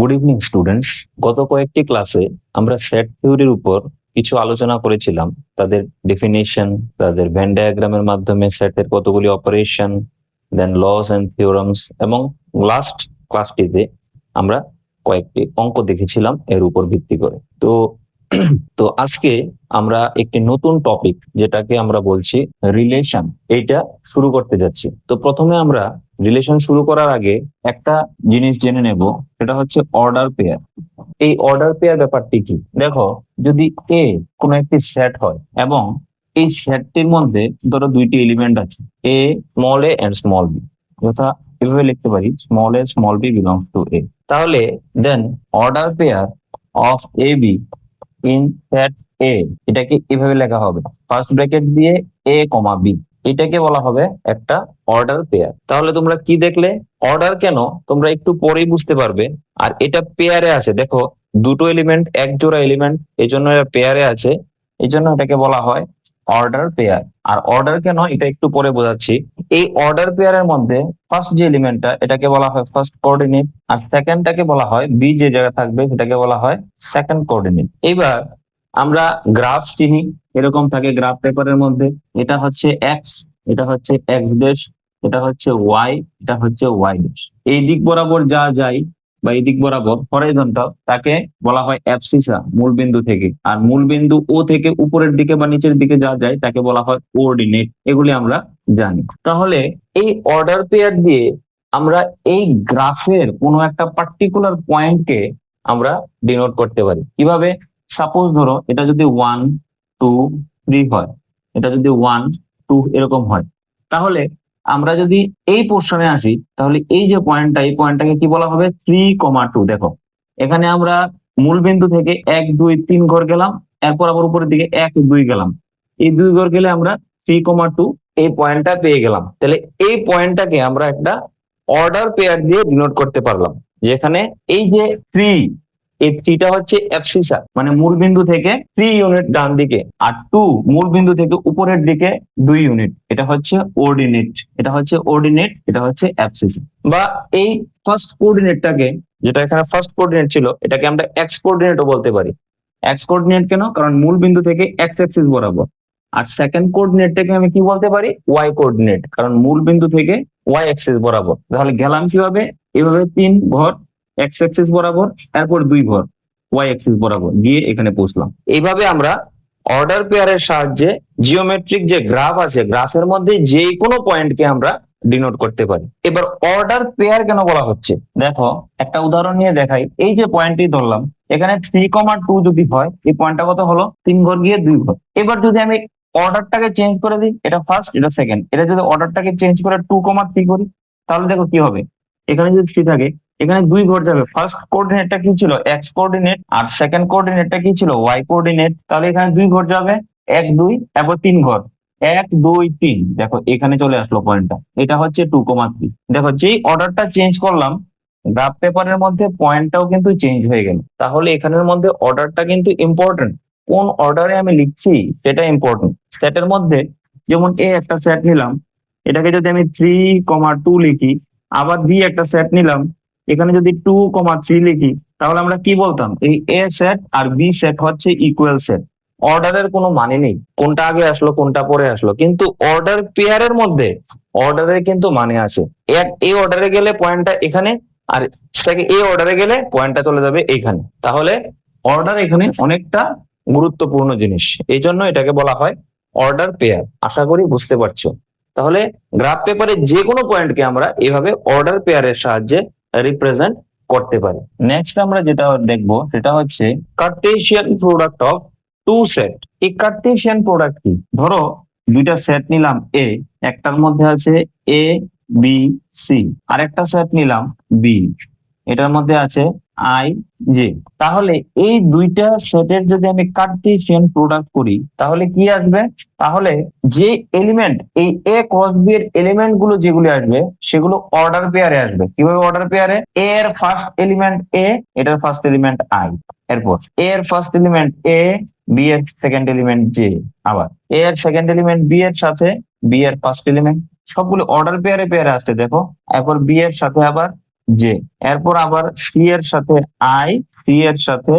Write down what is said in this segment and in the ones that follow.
Good evening students. গত কয়েকটি ক্লাসে আমরা সেট থিওরির উপর কিছু আলোচনা করেছিলাম, তাদের ডেফিনেশন, তাদের ভেন ডায়াগ্রামের মাধ্যমে সেটের কতগুলি অপারেশন, দেন লস এন্ড থিওরামস, এবং লাস্ট ক্লাসটিতে আমরা কয়েকটি অঙ্ক দেখেছিলাম এর উপর ভিত্তি করে। তো আজকে আমরা একটি নতুন টপিক, যেটাকে আমরা বলছি রিলেশন, এইটা শুরু করতে যাচ্ছি। তো প্রথমে আমরা রিলেশন শুরু করার আগে একটা জিনিস জেনে নেব, সেটা হচ্ছে অর্ডার পেয়ার। এই অর্ডার পেয়ার ব্যাপারটি কি? দেখো, যদি এ কোনো একটি সেট হয় এবং এই সেটটির মধ্যে ধরো দুইটি এলিমেন্ট আছে, a small a and small b, যথা এভাবে লিখতে পারি small a small b belongs to A. তাহলে then order pair of A B in set A, এটাকে এভাবে লেখা হবে, ফার্স্ট ব্র্যাকেট দিয়ে এ কমা বি, এটাকে বলা হবে একটা অর্ডার পেয়ার। তাহলে তোমরা কি দেখলে, অর্ডার কেন তোমরা একটু পরেই বুঝতে পারবে। আর এটা পেয়ারে আছে, দেখো দুটো এলিমেন্ট, এক জোড়া এলিমেন্ট, এই জন্য এটা পেয়ারে আছে, এই জন্য এটাকে বলা হয় অর্ডার পেয়ার। আর অর্ডার কেন এটা একটু পরে বোঝাচ্ছি। এই অর্ডার পেয়ারের মধ্যে ফার্স্ট যে এলিমেন্টটা, এটাকে বলা হয় ফার্স্ট কোঅর্ডিনেট, আর সেকেন্ডটাকে বলা হয় বি, যে জায়গায় থাকবে সেটাকে বলা হয় সেকেন্ড কোঅর্ডিনেট। এবার আমরা গ্রাফ চিনি, এরকম থাকে গ্রাফ পেপারের মধ্যে, এটা হচ্ছে এক্স, এটা হচ্ছে এক্স ড্যাশ, এটা হচ্ছে ওয়াই, এটা হচ্ছে ওয়াই ড্যাশ। এই দিক বরাবর যা যায় বা এই দিক বরাবর হরাইজন্টাল, তাকে বলা হয় অ্যাবসিসা, মূল বিন্দু থেকে। আর মূল বিন্দু ও থেকে উপরের দিকে বা নিচের দিকে যা যায় তাকে বলা হয় কোঅর্ডিনেট। এগুলি আমরা জানি। তাহলে এই অর্ডার পেয়ার দিয়ে আমরা এই গ্রাফের কোনো একটা পার্টিকুলার পয়েন্টকে আমরা ডিনোট করতে পারি। কিভাবে? সাপোজ ধরো এটা যদি 1 2 3 হয়, এটা যদি 1 2 এরকম হয়, তাহলে আমরা যদি এই পোর্শনে আসি, তাহলে এই যে পয়েন্টটা, এই পয়েন্টটাকে কি বলা হবে? 3,2। দেখো এখানে আমরা মূল বিন্দু থেকে 1 2 3 ঘর গেলাম, এরপর আবার উপরের দিকে 1 2 গেলাম, এই 2 ঘর গেলে আমরা 3,2 এই পয়েন্টটা পেয়ে গেলাম। তাহলে এই পয়েন্টটাকে আমরা একটা অর্ডার পেয়ার দিয়ে ডিনোট করতে পারলাম, যেখানে এই যে 3, এই 3টা হচ্ছে অ্যাবসিসা, মানে মূল বিন্দু থেকে 3 ইউনিট ডান দিকে, আর 2 মূল বিন্দু থেকে উপরের দিকে 2 ইউনিট, এটা হচ্ছে অর্ডিনেট, এটা হচ্ছে অর্ডিনেট, এটা হচ্ছে অ্যাবসিসা। বা এই ফার্স্ট কোঅর্ডিনেটটাকে, যেটা এখানে ফার্স্ট কোঅর্ডিনেট ছিল, এটাকে আমরা এক্স কোঅর্ডিনেটও বলতে পারি। এক্স কোঅর্ডিনেট কেন? কারণ মূল বিন্দু থেকে এক্স অ্যাক্সিস বরাবর। আর সেকেন্ড কোঅর্ডিনেটটাকে আমি কি বলতে পারি? ওয়াই কোঅর্ডিনেট, কারণ মূল বিন্দু থেকে ওয়াই অ্যাক্সিস বরাবর। তাহলে গেলাম কিভাবে? এভাবে 3 ঘর এক্স অ্যাক্সিস বরাবর, এরপর 2 ঘর ওয়াই অ্যাক্সিস বরাবর গিয়ে এখানে পৌঁছলাম। এইভাবে আমরা অর্ডার পেয়ারের সাহায্যে জিওমেট্রিক যে গ্রাফ আছে, গ্রাফের মধ্যে যে কোনো পয়েন্টকে আমরা ডিনোট করতে পারি। এবার অর্ডার পেয়ার কেন বলা হচ্ছে, দেখো একটা উদাহরণ নিয়ে দেখাই। এই যে পয়েন্টটি ধরলাম, এখানে 3,2 যদি হয়, এই পয়েন্টটা কত হলো? 3 ঘর গিয়ে 2 ঘর। এবার যদি আমি অর্ডারটাকে চেঞ্জ করে দিই, এটা ফার্স্ট, এটা সেকেন্ড, এটা যদি অর্ডারটাকে চেঞ্জ করে 2,3 করি, তাহলে দেখো কি হবে। এখানে যদি 3 থাকে, এখানে 2 ঘর যাবে। ফার্স্ট কোঅর্ডিনেটটা কি ছিল? এক্স কোঅর্ডিনেট, আর সেকেন্ড কোঅর্ডিনেটটা কি ছিল? Y coordinate. তাহলে এখানে 2 ঘর যাবে, 1 2, এরপর 3 ঘর, 1 2 3। দেখো এখানে চলে আসলো পয়েন্টটা, এটা হচ্ছে 2,3। দেখো যেই অর্ডারটা চেঞ্জ করলাম, গ্রাফ পেপারের মধ্যে পয়েন্টটাও কিন্তু চেঞ্জ হয়ে গেল। তাহলে এখানের মধ্যে অর্ডারটা কিন্তু ইম্পর্টেন্ট, কোন অর্ডারে আমি লিখছি সেটা ইম্পর্টেন্ট। সেটের মধ্যে যেমন এ একটা সেট নিলাম, এটাকে যদি আমি 3,2 লিখি, আবার বি একটা সেট নিলাম, এখানে যদি 2,3 লিখি, তাহলে আমরা কি বলতাম? এই এ সেট আর বি সেট হচ্ছে ইকুয়াল সেট। অর্ডারের কোনো মানে নেই, কোনটা আগে আসলো কোনটা পরে আসলো, কিন্তু অর্ডার পেয়ারের মধ্যে অর্ডারের কিন্তু মানে আছে। এক এ অর্ডারে গেলে পয়েন্টটা এখানে, আর সেটাকে এ অর্ডারে গেলে পয়েন্টটা চলে যাবে এইখানে। তাহলে অর্ডার এখানে অনেকটা গুরুত্বপূর্ণ জিনিস, এই জন্য এটাকে বলা হয় অর্ডার পেয়ার। আশা করি বুঝতে পারছো। তাহলে গ্রাফ পেপারে যে কোনো পয়েন্টকে আমরা এভাবে অর্ডার পেয়ারের সাহায্যে রিপ্রেজেন্ট করতে পারি। নেক্সট আমরা যেটা দেখবো সেটা হচ্ছে Cartesian product of two set. এই কার্টেসিয়ান প্রোডাক্ট কি? ধরো দুইটা সেট নিলাম এ, একটার মধ্যে আছে এ বি সি, আর একটা সেট নিলাম বি, এটার মধ্যে আছে আই জে। তাহলে এই দুইটা সেটের যদি আমি কার্টেসিয়ান প্রোডাক্ট করি, তাহলে কি আসবে? তাহলে যে এলিমেন্ট, এই এ ক্রস বি এর এলিমেন্ট গুলো যেগুলো আসবে, সেগুলো অর্ডার পেয়ারে আসবে। কিভাবে অর্ডার পেয়ারে? এ এর ফার্স্ট এলিমেন্ট এ, এটার ফার্স্ট এলিমেন্ট আই, এরপর এ এর ফার্স্ট এলিমেন্ট এ, বি এর সেকেন্ড এলিমেন্ট জে, আবার এ এর সেকেন্ড এলিমেন্ট বি এর সাথে বি এর ফার্স্ট এলিমেন্ট, সবগুলো অর্ডার পেয়ারে পেয়ারে আসছে। দেখো এরপর বি এর সাথে আবার জে, এরপর আবার সি এর সাথে আই, সি এর সাথে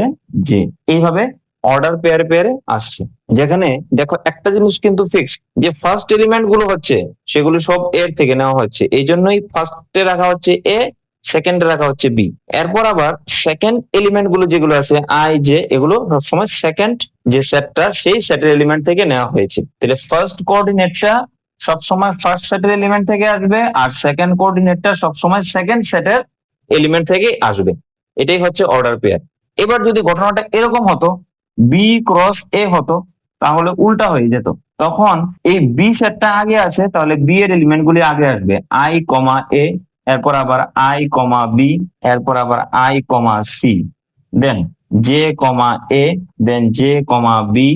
জে, এইভাবে অর্ডার পেয়ারে পেয়ারে আসছে। যেখানে দেখো একটা জিনিস কিন্তু ফিক্স, যে ফার্স্ট এলিমেন্ট গুলো হচ্ছে সেগুলো সব এর থেকে নেওয়া হচ্ছে, এই জন্যই ফার্স্টে রাখা হচ্ছে এ, সেকেন্ডে রাখা হচ্ছে বি। এরপর আবার সেকেন্ড এলিমেন্ট গুলো যেগুলো আছে আই জে, এগুলো সবসময় সেকেন্ড যে সেটটা সেই সেটের এলিমেন্ট থেকে নেওয়া হয়েছে। তাহলে ফার্স্ট কোঅর্ডিনেটটা সবসময় ফার্স্ট সেটের এলিমেন্ট থেকে আসবে, আর সেকেন্ড কোঅর্ডিনেটটা সবসময় সেকেন্ড সেটের এলিমেন্ট থেকে আসবে। এটাই হচ্ছে অর্ডার পেয়ার। এবার যদি ঘটনাটা এরকম হতো, বি ক্রস এ হতো, তাহলে উল্টা হয়ে যেত। তখন এই বি সেটটা আগে আছে, তাহলে বি এর এলিমেন্ট গুলি আগে আসবে, আই কমা এ, এরপর আবার আই কমা বি, এরপর আবার I comma C, then J comma A, then J comma B,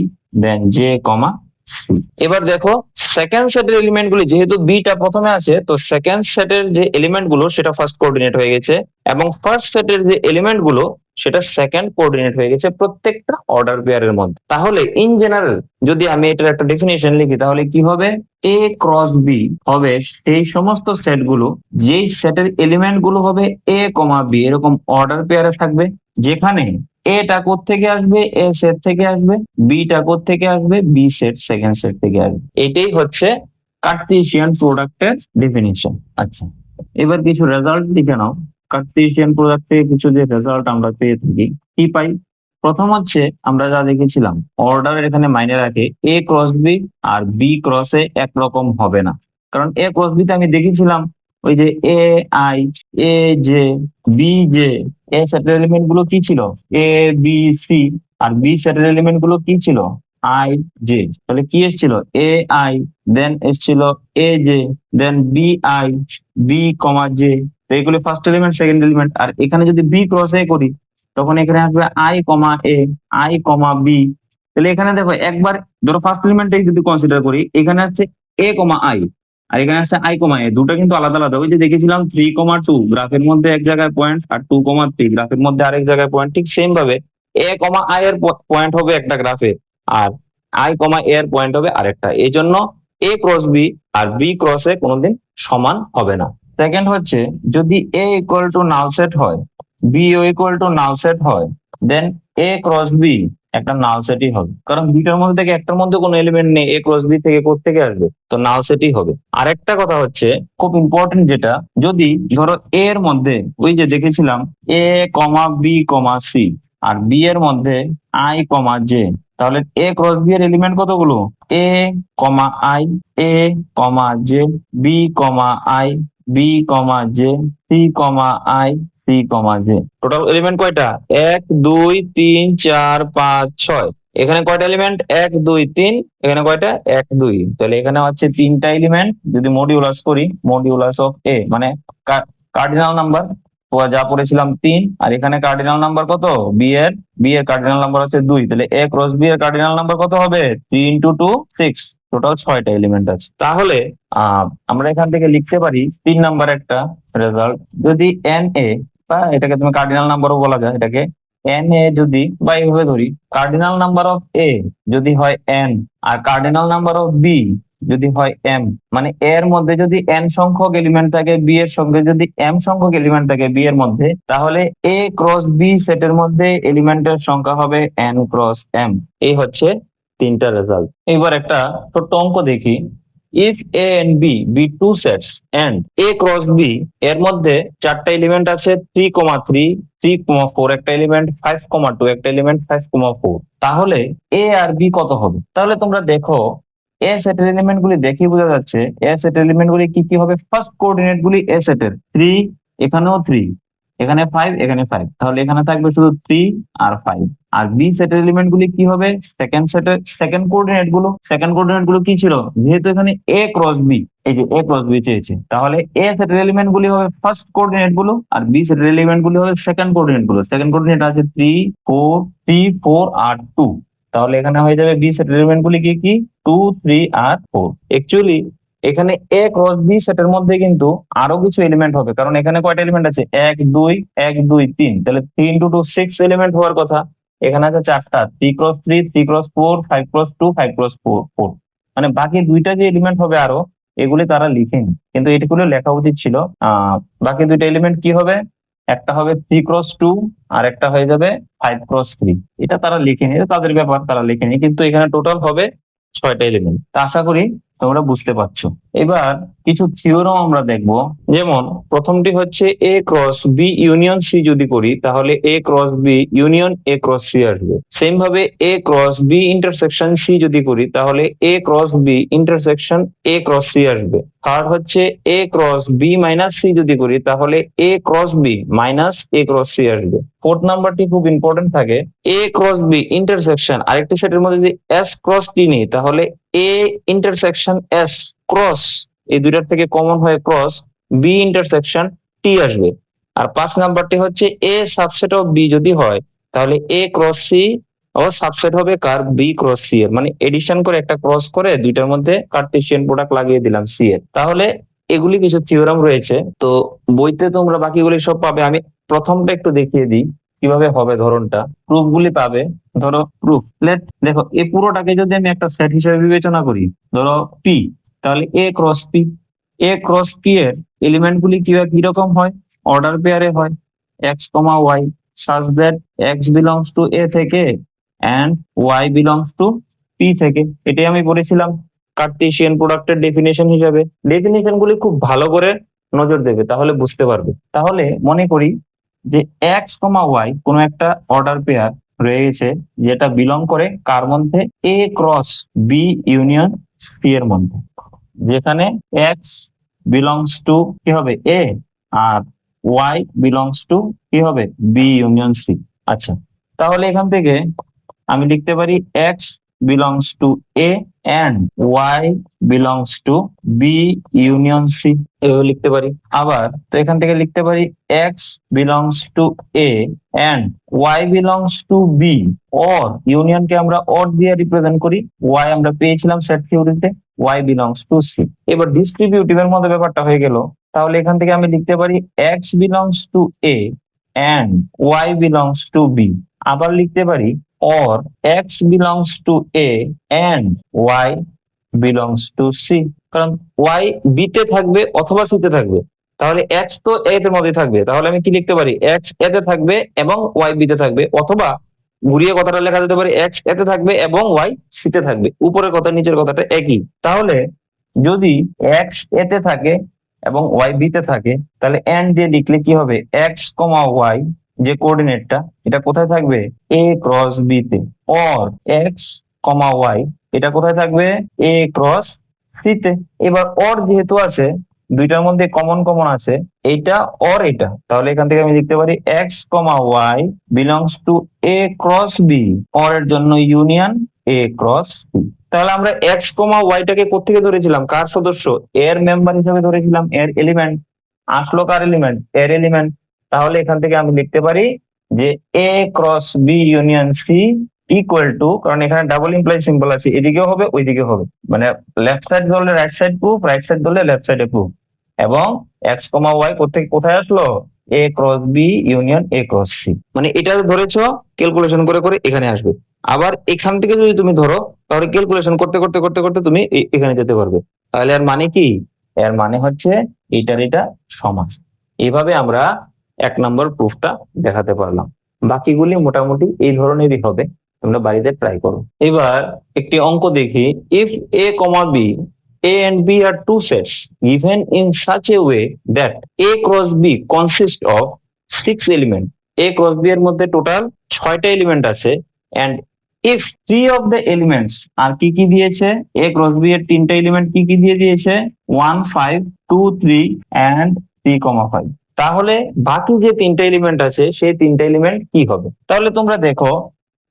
then J comma C. এবার দেখো সেকেন্ড সেটের এলিমেন্ট গুলি, যেহেতু বিটা প্রথমে আছে, তো সেকেন্ড সেটের যে এলিমেন্ট গুলো সেটা ফার্স্ট কোঅর্ডিনেট হয়ে গেছে, এবং ফার্স্ট সেটের যে এলিমেন্ট গুলো সেটা সেকেন্ড কোঅর্ডিনেট হয়ে গেছে প্রত্যেকটা অর্ডার পেয়ারের মধ্যে। তাহলে ইন জেনারেল যদি আমি এটার একটা ডেফিনেশন লিখি, তাহলে কি হবে, এ ক্রস বি হবে সেই সমস্ত সেট গুলো যেই সেটের এলিমেন্ট গুলো হবে এ কমা বি এরকম অর্ডার পেয়ারে থাকবে, যেখানে এটা থেকে আসবে, এ সেট থেকে আসবে, বিটা থেকে আসবে, বি সেট সেকেন্ড সেট থেকে আসবে। এটাই হচ্ছে কার্টেসিয়ান প্রোডাক্টের ডেফিনিশন। আচ্ছা, এবার কিছু রেজাল্ট লিখে নাও। কার্টেসিয়ান প্রোডাক্ট থেকে কিছু যে রেজাল্ট আমরা পেয়ে থাকি, কি পাই? প্রথম হচ্ছে আমরা যা দেখেছিলাম, অর্ডার এখানে মাইনে রাখে এ ক্রস বি আর বি ক্রস এ একরকম হবে না। কারণ এ ক্রস বি তে আমি দেখেছিলাম ওই যে A I, A J, B J, A সেটের এলিমেন্ট গুলো কি ছিল, এ বি সি, আর বি সেটের এলিমেন্ট গুলো কি ছিল, আই জে। তাহলে কি এসেছিল, এ আই, দেন এসেছিল A J, then B I, B comma J. তো এগুলো ফার্স্ট এলিমেন্ট সেকেন্ড এলিমেন্ট। আর এখানে যদি বি ক্রস এ করি, তখন এখানে আসবে I comma A, I comma B. তাহলে এখানে দেখো একবার, ধরো ফার্স্ট এলিমেন্টটাই যদি কনসিডার করি, এখানে আছে এ কমা আই, আর এখানে আছে আই কমা এ, দুটো কিন্তু আলাদা আলাদা। ওই যে দেখেছিলাম 3,2 গ্রাফের মধ্যে এক জায়গায় পয়েন্ট, আর 2,3 গ্রাফের মধ্যে আরেক জায়গায় পয়েন্ট, ঠিক সেম ভাবে এ কমা আই এর পয়েন্ট হবে একটা গ্রাফে, আর আই কমা এ এর পয়েন্ট হবে আরেকটা। এই জন্য এ ক্রস বি আর বি ক্রস এ কোনোদিন সমান হবে না। সেকেন্ড হচ্ছে, যদি A equal to null set হয়, B equal to null set হয়, দেন এ ক্রস বি একটা নাল সেটই হবে। কারণ দুইটার মধ্যে থেকে একটার মধ্যে কোনো এলিমেন্ট নেই, এ ক্রস বি থেকে কোত্থেকে আসবে, তো নাল সেটই হবে। আরেকটা কথা হচ্ছে খুব ইম্পর্টেন্ট, যেটা যদি ধরো এ এর মধ্যে ওই যে দেখেছিলাম A comma B comma C, আর বি এর মধ্যে আই কমা জে, তাহলে এ ক্রস বি এর এলিমেন্ট কতগুলো, A comma I, A comma J, B comma I, B comma J, C comma I, C comma J. Total element কয়টা, 1 2 3 4 5 6। এখানে কয়টা element, 1 2 3, এখানে কয়টা, 1 2। তাহলে এখানে হচ্ছে তিনটা এলিমেন্ট। যদি মডিউলাস করি, মডিউলাস অফ এ মানে কার্ডিনাল নাম্বার, যা পড়েছিলাম 3, আর এখানে কার্ডিনাল নাম্বার কত, বি এর কার্ডিনাল নাম্বার হচ্ছে 2। তাহলে এ ক্রস বি এর কার্ডিনাল নাম্বার কত হবে, 3 × 2 6, টোটাল 6টা এলিমেন্ট আছে। তাহলে আমরা এখান থেকে লিখতে পারি 3 নাম্বার একটা রেজাল্ট, যদি এন এ, বা এটাকে তুমি কার্ডিনাল নাম্বারও বলা যায়, এটাকে এন এ যদি, বা এইভাবে ধরি, কার্ডিনাল নাম্বার অফ এ যদি হয় এন, আর কার্ডিনাল নাম্বার অফ বি যদি হয় এম, মানে এর মধ্যে যদি এন সংখ্যক এলিমেন্ট থাকে, বি এর সঙ্গে যদি এম সংখ্যক এলিমেন্ট থাকে বি এর মধ্যে, তাহলে এ ক্রস বি সেটের মধ্যে এলিমেন্টের সংখ্যা হবে এন ক্রস এম। এই হচ্ছে তিনটা রেজাল্ট। এবার একটা ছোট্ট অঙ্ক দেখি। If A and B be two sets and A cross B এর মধ্যে চারটা এলিমেন্ট আছে, 3,3, 3,4 একটা এলিমেন্ট, 5,2 একটা এলিমেন্ট, 5,4, তাহলে এ আর বি কত হবে? তাহলে তোমরা দেখো এ সেটের এলিমেন্ট গুলি দেখেই বোঝা যাচ্ছে এ সেটের এলিমেন্ট গুলি কি কি হবে। ফার্স্ট কোঅর্ডিনেট গুলি এ সেটের 3, এখানেও 3, এখানে 5, এখানে 5, তাহলে এখানে থাকবে শুধু 3 আর 5। আর বি সেটের এলিমেন্ট গুলি কি হবে, সেকেন্ড কোঅর্ডিনেট গুলো কি ছিল, যেহেতু এখানে এ ক্রস বি, এই যে এ ক্রস বি চেয়েছে, তাহলে এ সেটের এলিমেন্ট গুলি হবে ফার্স্ট কোঅর্ডিনেট গুলো, আর বি সেটের এলিমেন্ট গুলি হবে সেকেন্ড কোঅর্ডিনেট গুলো। সেকেন্ড কোঅর্ডিনেট আছে 3 4 আর 2, তাহলে এখানে হয়ে যাবে বি সেটের এলিমেন্ট গুলি কি কি, 2 3 আর 4। অ্যাকচুয়ালি এখানে এ ক্রস বি সেটের মধ্যে কিন্তু আরো কিছু এলিমেন্ট হবে, কারণ এখানে কয়টা এলিমেন্ট আছে, 1 2 তাহলে 3 × 2 6 এলিমেন্ট হওয়ার কথা। এখানে আছে চারটা, 3 × 3, 3 × 4, 5 × 2, 5 × 4, মানে বাকি দুইটা যে এলিমেন্ট হবে আরো, এগুলি তারা লিখেনি, কিন্তু এগুলো লেখা উচিত ছিল। বাকি দুইটা এলিমেন্ট কি হবে, একটা হবে 3x2 আর একটা হয়ে যাবে 5x3। এটা তারা লিখেনি, এটা তাদের ব্যাপার, তারা লিখেনি, কিন্তু এখানে টোটাল হবে 6টা এলিমেন্ট। তা আশা করি তোমরা বুঝতে পারছো। এবার কিছু থিওরাম আমরা দেখব। যেমন প্রথমটি হচ্ছে A cross B union C যদি করি, তাহলে A cross B union A cross C আসবে। সেম ভাবে A cross B intersection C যদি করি, তাহলে A cross B intersection A cross C আসবে। থার্ড হচ্ছে A cross B minus C যদি করি, তাহলে A cross B minus A cross C আসবে। ফোর্থ নাম্বারটি খুব ইম্পর্টেন্ট থাকে, এ ক্রস বি ইন্টারসেকশন আরেকটি সেটের মধ্যে যদি এস ক্রস টি নিই, তাহলে এ ইন্টারসেকশন এস ক্রস, এই দুইটার থেকে কমন হয়ে ক্রস বি ইন্টারসেকশন টি আসবে। আর 5 নাম্বারটি হচ্ছে এ সাবসেট অফ বি যদি হয়, তাহলে A cross C O subset হবে কার বি ক্রস সি এর, মানে এডিশন করে একটা ক্রস করে দুইটার মধ্যে কার্টেসিয়ান প্রোডাক্ট লাগিয়ে দিলাম সি এর। তাহলে এগুলি কিছু থিওরাম রয়েছে, তো বইতে তোমরা বাকিগুলি সব পাবে। আমি প্রথমটা একটু দেখিয়ে দিই কিভাবে হবে ধরনটা। প্রুফ গুলি পাবে, ধরো প্রুফ লেট, দেখো এই পুরোটাকে যদি আমি একটা সেট হিসেবে বিবেচনা করি, ধরো পি, তাহলে A cross P, A cross P এর এলিমেন্ট গুলি কিরকম হয়, অর্ডার পেয়ারে হয়, x comma y, such that x belongs to a থেকে and y belongs to p থেকে। এটাই আমি বলেছিলাম কার্টেসিয়ান প্রোডাক্টের ডেফিনেশন হিসেবে। ডেফিনেশন গুলি খুব ভালো করে নজর দেবে, তাহলে বুঝতে পারবে। তাহলে মনে করি যে এক্স কমা ওয়াই কোন একটা অর্ডার পেয়ার রয়ে গেছে, যেটা বিলং করে কার মধ্যে, এ ক্রস বি ইউনিয়ন সি এর মধ্যে, যেখানে এক্স বিলংস টু কি হবে এ, আর ওয়াই বিলংস টু কি হবে বি ইউনিয়ন সি। আচ্ছা, তাহলে এখান থেকে আমি লিখতে পারি x belongs to A and y belongs to B union C, এভাবে লিখতে পারি। আবার তো এখান থেকে লিখতে পারি x belongs to A and y belongs to B, or ইউনিয়নকে আমরা অর দিয়ে রিপ্রেজেন্ট করি, ওয়াই আমরা পেয়েছিলাম সেট থিওরিতে, ওয়াই বিলংস টু সি। এবার ডিস্ট্রিবিউটিভ এর মধ্যে ব্যাপারটা হয়ে গেল, তাহলে এখান থেকে আমি লিখতে পারি x belongs to A and y belongs to B. আবার লিখতে পারি or x belongs to a and y belongs to c, কারণ y b তে থাকবে অথবা c তে থাকবে, তাহলে x তো a এর মধ্যে থাকবে, তাহলে আমি কি লিখতে পারি x a তে থাকবে এবং y b তে থাকবে, অথবা ঘুরিয়ে কথাটা লেখা যেতে পারে x a তে থাকবে এবং y c তে থাকবে, উপরের কথা নিচের কথাটা একই। তাহলে যদি x a তে থাকে এবং y b তে থাকে, তাহলে and দিয়ে লিখলে কি হবে, x, y যে কোঅর্ডিনেটটা, এটা কোথায় থাকবে, এ ক্রস বি তে, অর এক্স কমা ওয়াই এটা কোথায় থাকবে, এ ক্রস সি তে। এবার অর যেহেতু আছে, দুইটার মধ্যে কমন কমন আছে, এইটা অর এটা, তাহলে এখান থেকে আমি লিখতে পারি x comma y belongs to A cross B, or এর জন্য ইউনিয়ন এ ক্রস সি। তাহলে আমরা এক্স কমা ওয়াইটাকে কোত্থেকে ধরেছিলাম, কার সদস্য, এর মেম্বার হিসেবে ধরেছিলাম, এর এলিমেন্ট আসলো, কার এলিমেন্ট, এর এলিমেন্ট। তাহলে এখান থেকে আমি লিখতে পারি যে A cross B union C equal to, কারণ এখানে ডাবল ইমপ্লাই সিম্বল আছে, এদিকেও হবে ওইদিকে হবে, মানে লেফট সাইড ধরলে right side proof, right side ধরলে লেফট সাইডে প্রুফ। এবং এক্স কমা ওয়াই কোথায় আসলো, A cross B union A cross C, মানে এটা ধরেছো ক্যালকুলেশন করে করে এখানে আসবে। আবার এখান থেকে যদি তুমি ধরো, তাহলে ক্যালকুলেশন করতে করতে করতে করতে তুমি এখানে যেতে পারবে। তাহলে এর মানে কি, এর মানে হচ্ছে এটার এটা সমান। এইভাবে আমরা 1 নম্বর প্রুফটা দেখাতে পারলাম। বাকিগুলি মোটামুটি এই ধরনেরই হবে, তোমরা বাড়িতে ট্রাই করো। এবার একটি অঙ্ক দেখি, if A comma B, A and B are two sets given in such a way that A cross B consists of 6 elements. A cross B এর মধ্যে টোটাল 6টা এলিমেন্ট আছে, and if 3 of the elements আর কি কি দিয়েছে, A cross B এর 3টা element কি কি দিয়ে দিয়েছে, 1 5 2 3 and 3,5। তাহলে বাকি যে 3টা এলিমেন্ট আছে সেই 3টা এলিমেন্ট কি হবে। তাহলে তোমরা দেখো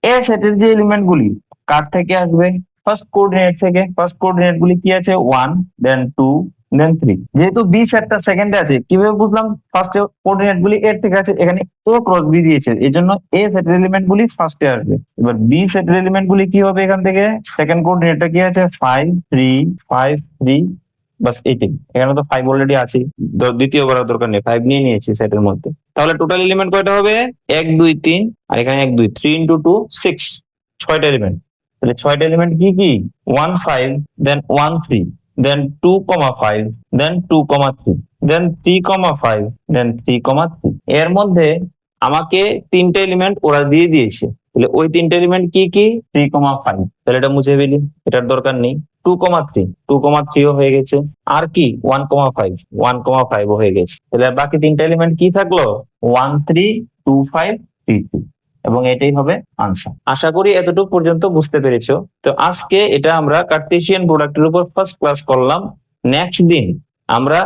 এ সেটের যে এলিমেন্ট গুলি কার থেকে আসবে, ফার্স্ট কোঅর্ডিনেট থেকে। ফার্স্ট কোঅর্ডিনেট গুলি কি আছে, 1 দেন 2 দেন 3। যেহেতু বি সেটটা সেকেন্ডে আছে, কিভাবে বুঝলাম, ফার্স্ট কোঅর্ডিনেট গুলি এর থেকে আছে, এখানে এ ক্রস বি দিয়েছে, এই জন্য এ সেটের এলিমেন্ট গুলি ফার্স্টে আসবে। এবার বি সেটের এলিমেন্ট গুলি কি হবে, এখান থেকে সেকেন্ড কোঅর্ডিনেটটা কি আছে, 5 3 5 3, বাস এইটাই। এখানে তো 5 অলরেডি আছে, দ্বিতীয় করার দরকার নেই, 5 নিয়ে নিয়েছি সেটের মধ্যে। তাহলে টোটাল এলিমেন্ট কয়টা হবে, 1 2 3, আর এখানে 1 2 3 ইন্টু 2 6, 6টা এলিমেন্ট। তাহলে 6টা এলিমেন্ট কি কি, 1 5 দেন 1 3 then 2,5, then 2,3, then 3,5, then 3,3। এর মধ্যে আমাকে তিনটে এলিমেন্ট ওরা দিয়ে দিয়েছে, তাহলে ওই তিনটে এলিমেন্ট কি কি? 3,5। তাহলে এটা মুছে ফেলি, এটার দরকার নেই। 2,3, 2,3ও হয়ে গেছে। আর কি? 1,5, 1,5ও হয়ে গেছে। তাহলে আর বাকি তিনটা এলিমেন্ট কি থাকলো? 1, 3, 2, 5, 3, 2। এবং এটাই হবে আনসার। আশা করি এতটুকু পর্যন্ত বুঝতে পেরেছো। তো আজকে এটা আমরা কার্টেসিয়ান প্রোডাক্টের উপর ফার্স্ট ক্লাস করলাম। নেক্সট দিন আমরা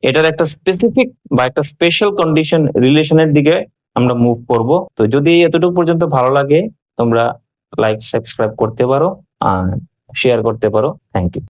এটার একটা স্পেসিফিক বা একটা স্পেশাল কন্ডিশন রিলেশনের দিকে আমরা মুভ করব। তো যদি এতটুকু পর্যন্ত ভালো লাগে তোমরা লাইক সাবস্ক্রাইব করতে পারো আর শেয়ার করতে পারো। Thank you.